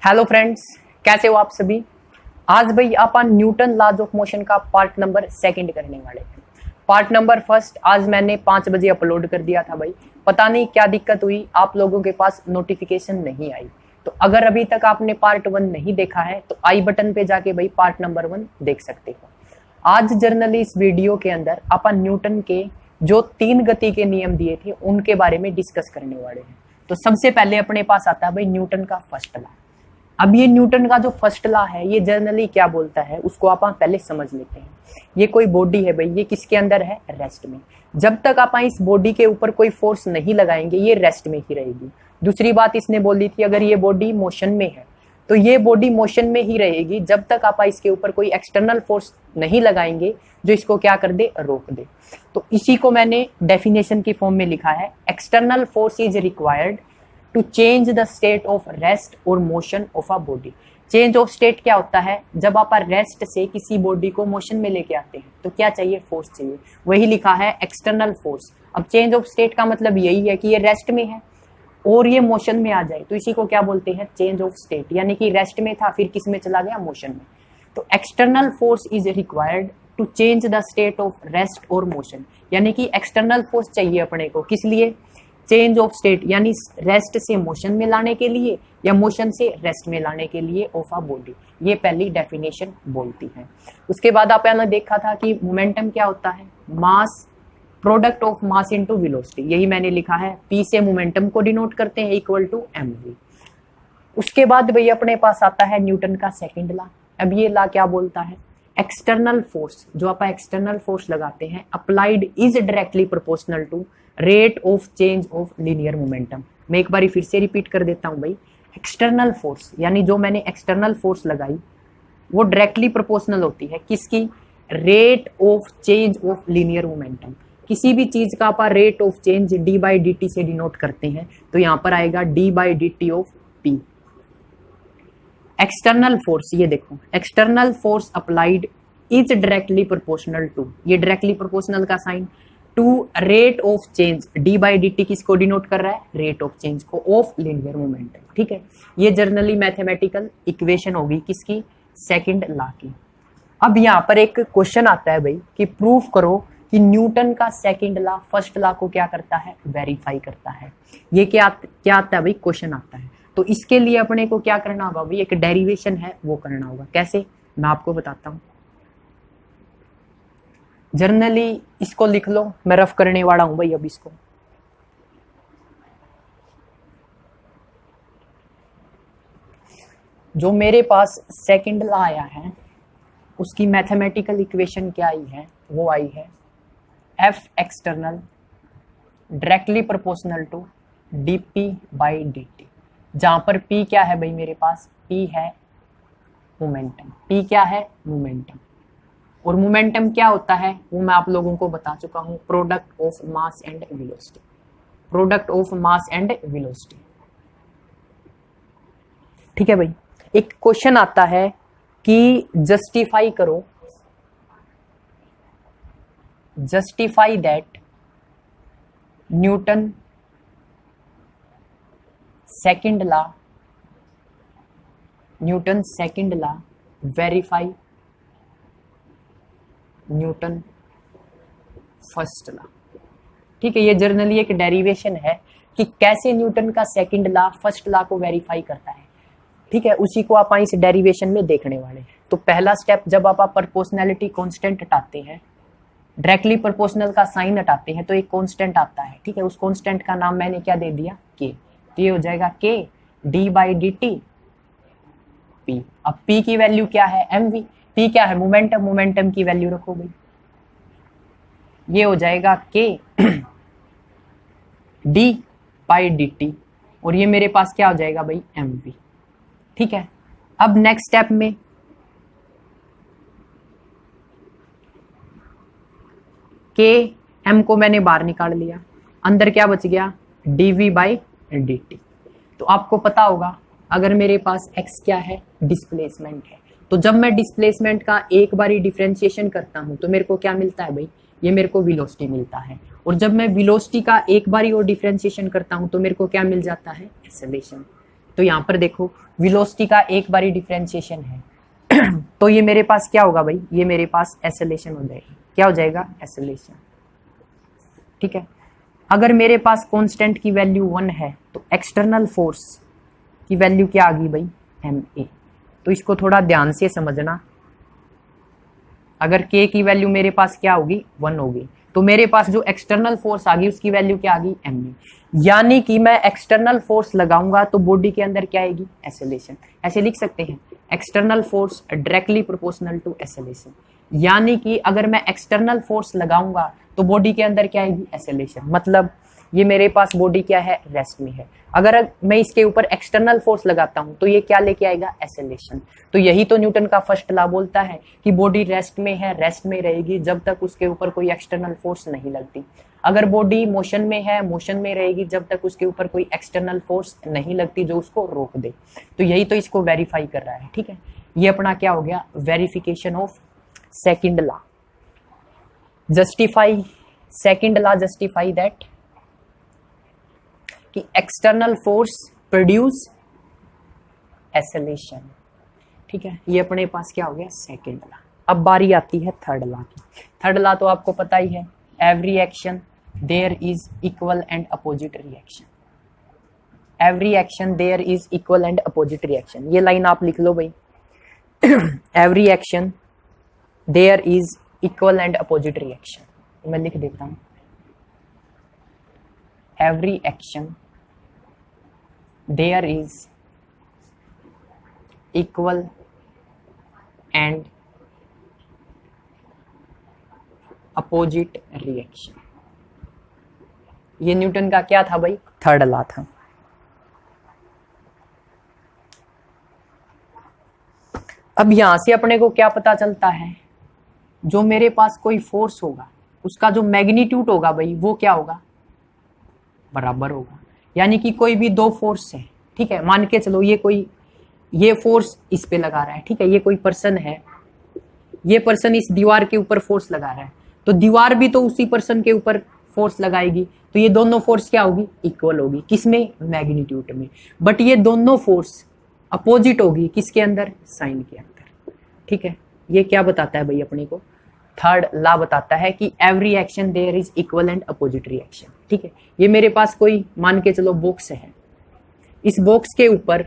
Hello friends, कैसे हो आप सभी। आज भाई अपन न्यूटन लॉज ऑफ मोशन का पार्ट नंबर सेकंड करने वाले हैं। पार्ट नंबर फर्स्ट आज मैंने 5 बजे अपलोड कर दिया था भाई। पता नहीं क्या दिक्कत हुई, आप लोगों के पास नोटिफिकेशन नहीं आई। तो अगर अभी तक आपने पार्ट 1 नहीं देखा है तो आई बटन पे जाके भाई पार्ट नंबर 1 देख सकते हो। आज जर्नली इस वीडियो के अंदर अपन न्यूटन के जो 3 गति के नियम दिए थे उनके बारे में डिस्कस करने वाले हैं। तो सबसे पहले अपने पास आता है भाई न्यूटन का फर्स्ट लॉ। अब ये न्यूटन का जो फर्स्ट लॉ है ये जनरली क्या बोलता है उसको आप पहले समझ लेते हैं। ये कोई बॉडी है भाई, ये किसके अंदर है, रेस्ट में। जब तक आप इस बॉडी के ऊपर कोई फोर्स नहीं लगाएंगे ये रेस्ट में ही रहेगी। दूसरी बात इसने बोली थी, अगर ये बॉडी मोशन में है तो ये बॉडी मोशन में ही रहेगी जब तक आप इसके ऊपर कोई एक्सटर्नल फोर्स नहीं लगाएंगे जो इसको क्या कर दे, रोक दे। तो इसी को मैंने डेफिनेशन की फॉर्म में लिखा है, external force is required to change the state of rest और motion of a body. Change of state क्या होता है, जब आप रेस्ट से किसी बॉडी को मोशन में लेके आते हैं तो क्या चाहिए, फोर्स चाहिए। वही लिखा है एक्सटर्नल फोर्स। अब चेंज ऑफ स्टेट का मतलब यही है कि ये रेस्ट में है और ये मोशन में आ जाए तो इसी को क्या बोलते हैं, चेंज ऑफ स्टेट। यानी कि रेस्ट में था फिर किस में चला गया, मोशन में। तो external force is required to change the state of rest और मोशन। यानी कि एक्सटर्नल फोर्स चाहिए अपने को किस लिए, चेंज ऑफ स्टेट, यानी रेस्ट से मोशन में लाने के लिए या मोशन से रेस्ट में लाने के लिए ऑफ अ बॉडी। ये पहली डेफिनेशन बोलती है। उसके बाद आपने देखा था कि मोमेंटम क्या होता है, मास product of mass into velocity. यही मैंने लिखा है, पी से मोमेंटम को डिनोट करते हैं इक्वल टू mv। उसके बाद भाई अपने पास आता है न्यूटन का सेकंड लॉ। अब ये लॉ क्या बोलता है, एक्सटर्नल फोर्स जो आप एक्सटर्नल फोर्स लगाते हैं applied is directly proportional to rate of change of linear momentum. मैं एक बार फिर से रिपीट कर देता हूं भाई, एक्सटर्नल फोर्स यानी जो मैंने एक्सटर्नल फोर्स लगाई वो डायरेक्टली प्रोपोर्शनल होती है किसकी, rate of change of linear momentum. किसी भी चीज का आप rate of change D by D T से डिनोट करते हैं तो यहां पर आएगा D by D T of P. External force, ये देखो external force applied is directly proportional to, ये डायरेक्टली प्रोपोर्शनल का sign, to rate of change, D by D T किसको डिनोट कर रहा है, रेट ऑफ चेंज को, ऑफ लीनियर मोमेंटम। ठीक है, ये जर्नली मैथमेटिकल इक्वेशन होगी किसकी, सेकंड लॉ की। अब यहाँ पर एक क्वेश्चन आता है भाई कि प्रूफ करो कि न्यूटन का सेकंड लॉ फर्स्ट लॉ को क्या करता है, वेरीफाई करता है। ये क्या आता है भाई, क्वेश्चन आता है। तो इसके लिए अपने को क्या करना होगा भाई, एक डेरिवेशन है वो करना होगा। कैसे, मैं आपको बताता हूं। जर्नली इसको लिख लो, मैं रफ करने वाला हूं भाई अब इसको। जो मेरे पास सेकंड लॉ आया है उसकी मैथमेटिकल इक्वेशन क्या आई है, वो आई है F external directly proportional to dp by dt। जहां पर p क्या है भाई, मेरे पास p है मोमेंटम। p क्या है, मोमेंटम। और मोमेंटम क्या होता है वो मैं आप लोगों को बता चुका हूं, product of mass and velocity. Product of mass and velocity. ठीक है भाई, एक क्वेश्चन आता है कि जस्टिफाई करो, justify that Newton second law, Newton second law verify Newton first law. ठीक है, ये जर्नली एक डेरिवेशन है कि कैसे न्यूटन का सेकंड लॉ फर्स्ट लॉ को वेरीफाई करता है। ठीक है, उसी को आप इस डेरिवेशन में देखने वाले हैं। तो पहला स्टेप, जब आप प्रोपोर्शनैलिटी कांस्टेंट हटाते हैं, डायरेक्टली प्रोपोर्शनल का साइन हटाते हैं तो एक कांस्टेंट आता है। ठीक है, उस कांस्टेंट का नाम मैंने क्या दे दिया, के। तो ये हो जाएगा के D by D T P. अब पी की वैल्यू क्या है, mv। पी क्या है, मोमेंटम। मोमेंटम की वैल्यू रखो भाई, ये हो जाएगा के डी बाई डी टी और ये मेरे पास क्या हो जाएगा भाई, mv। ठीक है, अब नेक्स्ट स्टेप में के एम को मैंने बाहर निकाल लिया, अंदर क्या बच गया, dv बाई dt। तो आपको पता होगा अगर मेरे पास x क्या है, डिस्प्लेसमेंट है, तो जब मैं डिस्प्लेसमेंट का एक बारी डिफरेंशिएशन करता हूं तो मेरे को क्या मिलता है भाई, ये मेरे को वेलोसिटी मिलता है। और जब मैं वेलोसिटी का एक बारी और डिफरेंशिएशन करता हूं तो मेरे को क्या मिल जाता है, एक्सेलरेशन। तो यहाँ पर देखो वेलोसिटी का एक बारी डिफरेंशिएशन है तो ये मेरे पास क्या होगा भाई, ये मेरे पास एक्सेलरेशन हो जाएगा। क्या हो जाएगा? एक्सेलरेशन। ठीक है, अगर मेरे पास कांस्टेंट की वैल्यू 1 है तो एक्सटर्नल फोर्स की वैल्यू क्या आ गई भाई? ma। तो इसको थोड़ा ध्यान से समझना। अगर k की वैल्यू मेरे पास क्या होगी? 1 होगी, तो मेरे पास जो एक्सटर्नल फोर्स आ गई उसकी वैल्यू क्या आ गई? ma। यानी कि मैं एक्सटर्नल फोर्स लगाऊंगा तो बॉडी के अंदर क्या आएगी? एक्सेलरेशन। ऐसे लिख सकते हैं, external force directly proportional to acceleration. यानी कि अगर मैं एक्सटर्नल फोर्स लगाऊंगा तो बॉडी के अंदर क्या आएगी? एक्सेलरेशन। मतलब ये मेरे पास बॉडी क्या है? रेस्ट में है। अगर मैं इसके ऊपर एक्सटर्नल फोर्स लगाता हूं तो ये क्या लेके आएगा? एक्सेलरेशन। तो यही तो न्यूटन का फर्स्ट लॉ बोलता है कि बॉडी रेस्ट में है, रेस्ट में रहेगी जब तक उसके ऊपर कोई एक्सटर्नल फोर्स नहीं लगती। अगर बॉडी मोशन में है, मोशन में रहेगी जब तक उसके ऊपर कोई एक्सटर्नल फोर्स नहीं लगती जो उसको रोक दे। तो यही तो इसको वेरीफाई कर रहा है। ठीक है, ये अपना क्या हो गया? Verification of second law. Justify second law justify that कि एक्सटर्नल फोर्स प्रोड्यूस एक्सेलरेशन। ठीक है, ये अपने पास क्या हो गया? Second law. अब बारी आती है थर्ड लॉ की। थर्ड लॉ तो आपको पता ही है, every action there is equal and opposite reaction. Every action there is equal and opposite reaction. ये लाइन आप लिख लो भाई every action there is equal and opposite reaction. मैं लिख देता हूं, every action there is equal and opposite reaction. ये न्यूटन का क्या था भाई? थर्ड लॉ था। अब यहां से अपने को क्या पता चलता है? जो मेरे पास कोई फोर्स होगा उसका जो मैग्नीट्यूड होगा भाई वो क्या होगा? बराबर होगा। यानी कि कोई भी दो फोर्स है, ठीक है, मान के चलो ये फोर्स इस पे लगा रहा है, ठीक है, ये कोई पर्सन है, ये पर्सन इस दीवार के ऊपर फोर्स लगा रहा है, तो दीवार भी तो उसी पर्सन के ऊपर फोर्स लगाएगी। तो ये दोनों फोर्स क्या होगी? इक्वल होगी। किसमें? मैग्नीट्यूड में। बट ये दोनों फोर्स अपोजिट होगी किसके अंदर? साइन के अंदर। ठीक है, ये क्या बताता है भाई अपने को? थर्ड लॉ बताता है कि every action there is equal and opposite reaction. ठीक है, ये मेरे पास कोई मान के चलो बॉक्स है, इस बॉक्स के ऊपर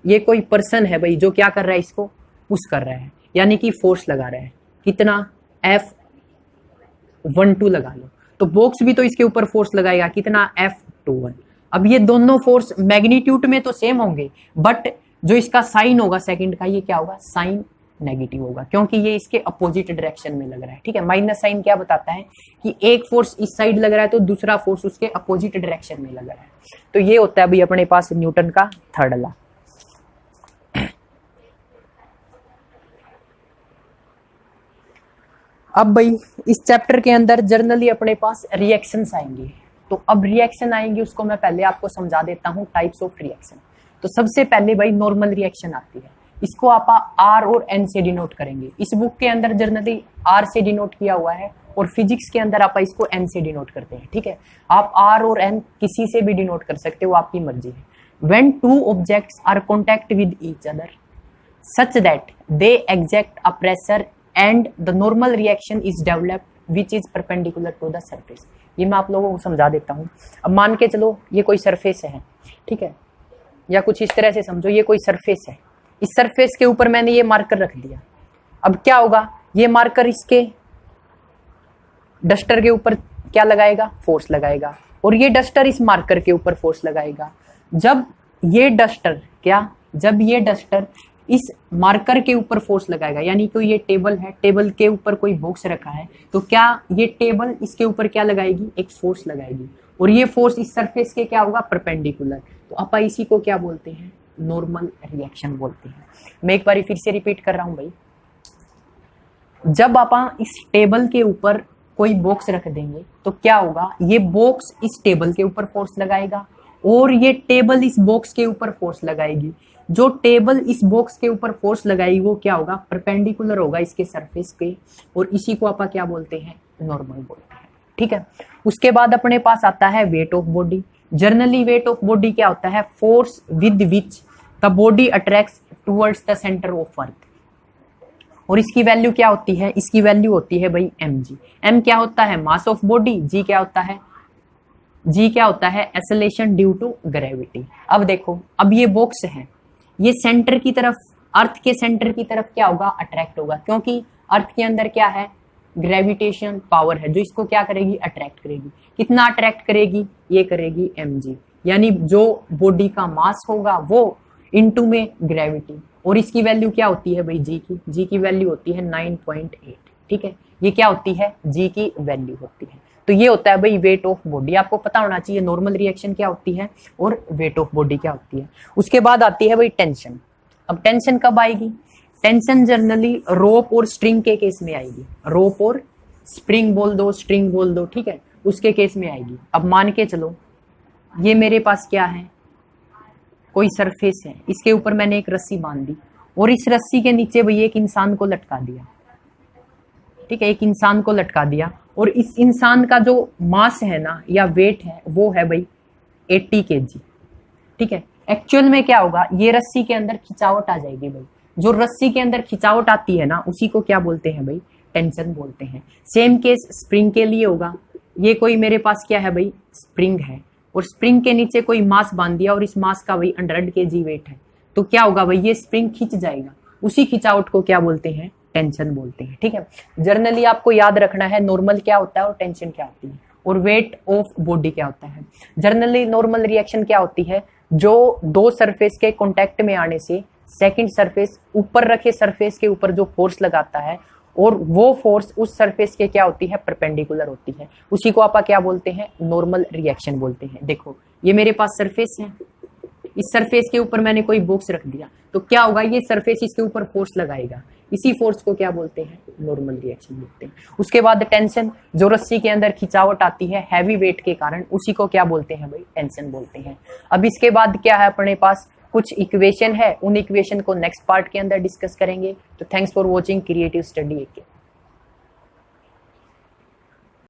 ये कोई पर्सन है भाई जो क्या कर रहा है? इसको पुश कर रहा है, यानी कि फोर्स लगा रहा है। कितना? F12 लगा लो। तो बॉक्स भी तो इसके ऊपर फोर्स लगाएगा, कितना? F21। अब ये दोनों फोर्स मैग्नीट्यूड में तो सेम होंगे, बट जो इसका साइन होगा सेकंड का, ये क्या होगा? साइन नेगेटिव होगा, क्योंकि ये इसके अपोजिट डायरेक्शन में लग रहा है। ठीक है, माइनस साइन क्या बताता है कि एक फोर्स इस साइड लग रहा है तो दूसरा फोर्स उसके अपोजिट डायरेक्शन में लग रहा है। तो ये होता है भाई अपने पास न्यूटन का थर्ड लॉ। अब भाई इस चैप्टर के अंदर जर्नली अपने पास रिएक्शंस आएंगे, तो अब रिएक्शन आएंगे उसको मैं पहले आपको समझा देता हूं, टाइप्स ऑफ रिएक्शन। तो सबसे पहले भाई नॉर्मल रिएक्शन आती है, इसको आप आर और एन से डिनोट करेंगे। इस बुक के अंदर जर्नली आर से डिनोट किया हुआ है और फिजिक्स के अंदर आप इसको एन से डिनोट करते हैं। ठीक है, आप आर और एन किसी से भी डिनोट कर सकते हो, आपकी मर्जी है। When two objects are contact with each other such that they exert a pressure and the normal reaction is developed which is perpendicular to the surface. ये मैं आप लोगों को समझा देता हूँ। अब मान के चलो ये कोई सरफेस है, ठीक है, या कुछ इस तरह से समझो ये कोई सरफेस है, इस सरफेस के ऊपर मैंने ये मार्कर रख दिया। अब क्या होगा? ये मार्कर इसके डस्टर के ऊपर क्या लगाएगा? फोर्स लगाएगा, और ये डस्टर इस मार्कर के ऊपर फोर्स लगाएगा। जब ये डस्टर इस मार्कर के ऊपर फोर्स लगाएगा, यानी कि ये टेबल है, टेबल के ऊपर कोई बॉक्स रखा है, तो क्या ये टेबल इसके ऊपर क्या लगाएगी? एक फोर्स लगाएगी, और ये फोर्स इस सरफेस के क्या होगा? परपेंडिकुलर। तो आप इसी को क्या बोलते हैं? नॉर्मल रिएक्शन बोलते हैं। मैं एक बार फिर से रिपीट कर रहा हूं भाई, जब आप इस टेबल के ऊपर कोई बॉक्स रख देंगे तो क्या होगा? ये बॉक्स इस टेबल के ऊपर फोर्स लगाएगा और ये टेबल इस बॉक्स के ऊपर फोर्स लगाएगी। जो टेबल इस बॉक्स के ऊपर फोर्स लगाएगी वो क्या होगा? परपेंडिकुलर होगा इसके सरफेस के, और इसी को आप क्या बोलते हैं? नॉर्मल बोलते हैं। ठीक है, उसके बाद अपने पास आता है weight of body. Generally weight of body क्या होता है? Force with which the body attracts towards the centre of earth. और इसकी वैल्यू क्या होती है? इसकी वैल्यू होती है भाई mg। m क्या होता है? Mass of body. g क्या होता है? g क्या होता है? Acceleration due to gravity. अब देखो, अब ये बॉक्स है, ये सेंटर की तरफ, अर्थ के सेंटर की तरफ क्या होगा? अट्रैक्ट होगा, क्योंकि अर्थ के अंदर क्या है? ग्रेविटेशन पावर है जो इसको क्या करेगी? अट्रैक्ट करेगी। कितना अट्रैक्ट करेगी? ये करेगी mg, यानी जो बॉडी का मास होगा वो इनटू में ग्रेविटी। और इसकी वैल्यू क्या होती है भाई? g की वैल्यू होती है 9.8। ठीक है, ये क्या होती है? g की वैल्यू होती है। तो ये होता है भाई वेट ऑफ बॉडी। आपको पता होना चाहिए नॉर्मल रिएक्शन क्या होती है और वेट ऑफ बॉडी क्या होती है। उसके बाद आती है भाई टेंशन। अब टेंशन कब आएगी? टेंशन जनरली रोप और स्ट्रिंग के केस में आएगी। रोप और स्प्रिंग बोल दो, स्ट्रिंग बोल दो, ठीक है, उसके केस में आएगी। अब मान के चलो ये मेरे पास क्या है? कोई सरफेस है, इसके ऊपर मैंने एक रस्सी बांध दी और इस रस्सी के नीचे भाई एक इंसान को लटका दिया। ठीक है, एक इंसान को लटका दिया और इस इंसान का जो मास है ना या वेट है वो है भाई 80 kg। ठीक है, एक्चुअल में क्या होगा? ये रस्सी के अंदर खिंचावट आ जाएगी भाई। जो रस्सी के अंदर खिंचावट आती है ना उसी को क्या बोलते हैं भाई? टेंशन बोलते हैं। सेम केस स्प्रिंग के लिए होगा। ये कोई मेरे पास क्या है भाई? स्प्रिंग है और स्प्रिंग के नीचे कोई मास बांध दिया और इस मास का भाई 100 kg वेट है, तो क्या होगा भाई? ये स्प्रिंग खिंच जाएगा। उसी खिंचावट को क्या बोलते हैं? टेंशन बोलते हैं। ठीक है, जर्नली आपको याद रखना है नॉर्मल क्या होता है और टेंशन क्या होती है और वेट ऑफ बॉडी क्या होता है। जर्नली नॉर्मल रिएक्शन क्या होती है? जो दो सरफेस के कांटेक्ट में आने से सेकंड सरफेस ऊपर रखे सरफेस के ऊपर जो फोर्स लगाता है और वो फोर्स उस सरफेस के क्या होती है? परपेंडिकुलर होती है। उसी को आप क्या बोलते हैं? नॉर्मल रिएक्शन बोलते हैं। देखो ये मेरे पास सरफेस है, इस सरफेस के ऊपर मैंने कोई बॉक्स रख दिया तो क्या होगा? ये सरफेस इसके ऊपर फोर्स लगाएगा। इसी फोर्स को क्या बोलते हैं? नॉर्मल रिएक्शन बोलते हैं। उसके बाद टेंशन, जो रस्सी के अंदर खिंचावट आती है हैवी वेट के कारण, उसी को क्या बोलते हैं भाई? टेंशन बोलते हैं। अब इसके बाद क्या है अपने पास? कुछ इक्वेशन है, उन इक्वेशन को नेक्स्ट पार्ट के अंदर डिस्कस करेंगे। तो thanks for watching creative study.